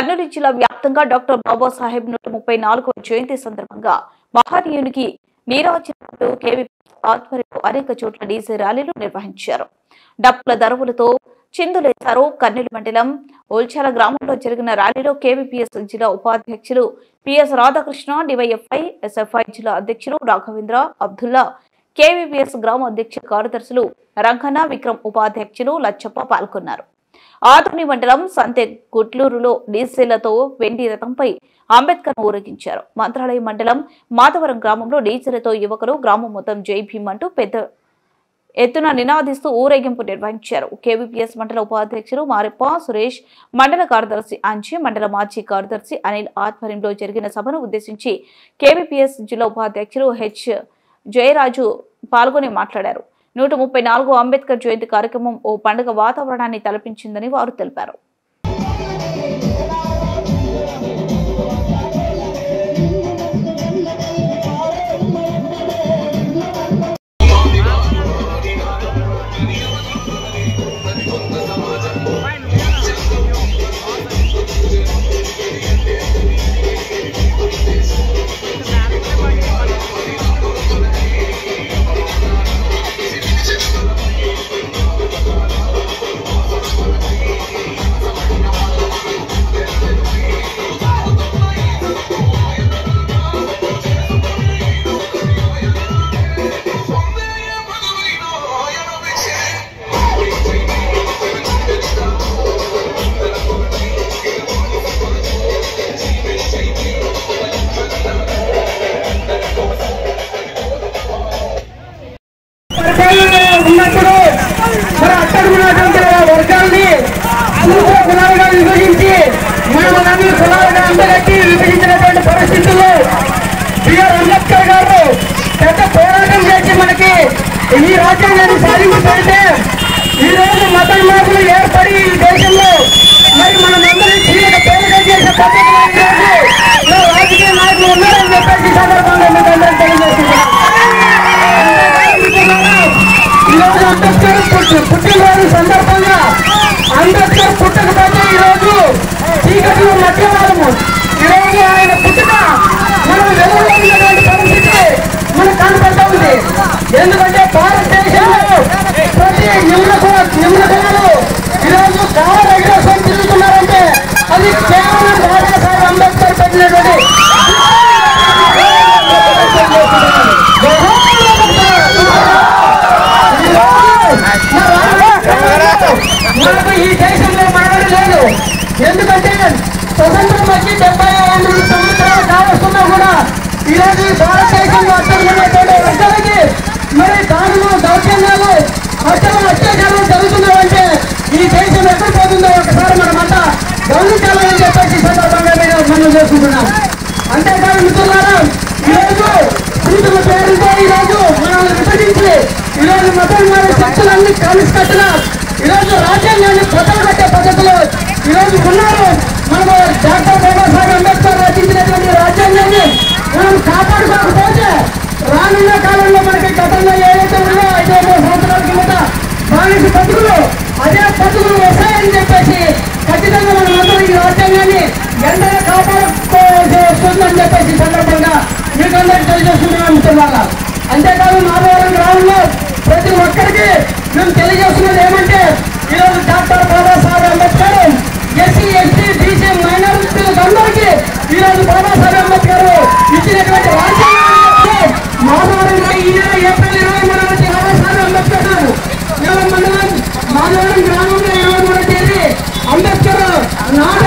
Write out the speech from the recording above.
కర్నూలు జిల్లా వ్యాప్తంగా డాక్టర్ బాబాసాహెబ్ 134వ జయంతి సందర్భంగా మహనీయునికి నీరాజనాలు కేవీ ఆధ్వర్యంలో అనేక చోట్ల డీజే ర్యాలీలు నిర్వహించారు. డప్పుల దరువులతో చిందులేశారు. కర్నూలు మండలం ఓల్చాల గ్రామంలో జరిగిన ర్యాలీలో కేవీపీఎస్ జిల్లా ఉపాధ్యక్షులు పిఎస్ రాధాకృష్ణ, డివైఎఫ్ఐ ఎస్ఎఫ్ఐ జిల్లా అధ్యక్షులు రాఘవేంద్ర, అబ్దుల్లా, కేవీపీఎస్ గ్రామ అధ్యక్ష కార్యదర్శులు రంగన్న, విక్రమ్ ఉపాధ్యక్షులు లచ్చప్ప పాల్గొన్నారు. ఆదోని మండలం సంతె గుట్లూరులో డీజేలతో వెండి రథంపై అంబేద్కర్ ఊరేగించారు. మంత్రాలయం మండలం మాధవరం గ్రామంలో డీజేలతో యువకులు గ్రామం మొత్తం జై భీమ్ అంటూ పెద్ద ఎత్తున నినాదిస్తూ ఊరేగింపు నిర్వహించారు. కేవీపీఎస్ మండల ఉపాధ్యక్షులు మారెప్ప సురేష్, మండల కార్యదర్శి అంజీ, మండల మాజీ కార్యదర్శి అనిల్ ఆధ్వర్యంలో జరిగిన సభను ఉద్దేశించి కేవీపీఎస్ జిల్లా ఉపాధ్యక్షులు హెచ్ జయరాజు పాల్గొని మాట్లాడారు. 134వ అంబేద్కర్ జయంతి కార్యక్రమం ఓ పండుగ వాతావరణాన్ని తలపించిందని వారు తెలిపారు. విభజించినటువంటి పరిస్థితుల్లో బిఆర్ అంబేద్కర్ గారు పెద్ద పోరాటం చేసి మనకి ఈ రాజ్యాంగాన్ని సాధించుకుంటే ఈ రోజు మత మార్పులు ఏర్పడి ఈ దేశంలో మరి మనమందరి జీవిత పేరుగా చేసే పద్ధతులు రాజకీయ నాయకులు ఉన్నారని చెప్పేసి సందర్భంగా మీకు అందరం తెలియజేస్తున్నాం. ఈరోజు అంబేద్కర్ పుట్టినరోజు సందర్భంగా అంబేద్కర్ పుట్టకపోతే ఈరోజు చీకటిలో మధ్యవాళ్ళము. ఈరోజు ఆయన పుట్టుక మనం వెలుగులో ఉన్నటువంటి పరిస్థితి మనకు కనపడతా ఉంది. ఎందుకంటే భారతదేశంలో ప్రతి నిమ్న కులాలు ఈరోజు కాల రెగ్యులేషన్ తిరుగుతున్నారంటే అది కేవలం బాబాసాహెబ్ అంబేద్కర్ పెట్టినటువంటి మనకు ఈ దేశంలో మానవుడు లేదు. ఎందుకంటే స్వతంత్రం వచ్చి 72 సంవత్సరాలు కావస్తున్నా కూడా ఈరోజు భారతదేశంలో అత్యున్నటువంటి వర్గాలకి మరి దాడులు, దౌర్జన్యాలు, అత్యాచారాలు జరుగుతున్నాయంటే ఈ దేశం ఎక్కడ పోతుందో ఒకసారి మనమంతా గమనించాలని చెప్పేసి సందర్భంగా మనం చేసుకుంటున్నాం. అంతేకాదు మిత్రులారా, ఈరోజు కూతురు పేరుతో ఈరోజు మనల్ని విభజించి ఈరోజు మతం వారి శక్తులన్నీ కలిసికట్టుగా ఈరోజు రాజ్యాంగాన్ని బద్దలు కట్టే పద్ధతిలో ఈరోజు ఉన్నారు. మనము డాక్టర్ బాబాసాహెబ్ అంబేద్కర్ రచించినటువంటి రాజ్యాంగాన్ని మనం కాపాడుకోకపోతే రానున్న కాలంలో మనకి గతంలో ఏదైతే ఉన్నాయో 5-6 సంవత్సరాల కిందట బానిస బతుకులు అదే బతుకులు వస్తాయని చెప్పేసి ఖచ్చితంగా మనం అందరూ ఈ రాజ్యాంగాన్ని ఎంతగా కాపాడుకోవాల్సి వస్తుందని చెప్పేసి సందర్భంగా మీకు అందరికీ తెలియజేస్తున్నాం మిత్రులారా. అంతేకాదు మాధవరం గ్రామంలో ప్రతి ఒక్కరికి మేము తెలియజేస్తున్నది ఏమంటే ఈరోజు doctor Babasaheb Ambedkar SC, ST, BC, మైనారిటీలకు అందరికీ ఈరోజు బాబాసాహెబ్ అంబేద్కర్ ఇచ్చినటువంటి రాజ్యాంగాన్ని మాధవరంలో ఈ నెల ఏప్రిల్ 23వ తేదీ బాబాసాహెబ్ అంబేద్కర్ గారు మాధవరం గ్రామంలో 23వ తేదీ అంబేద్కర్ నాడు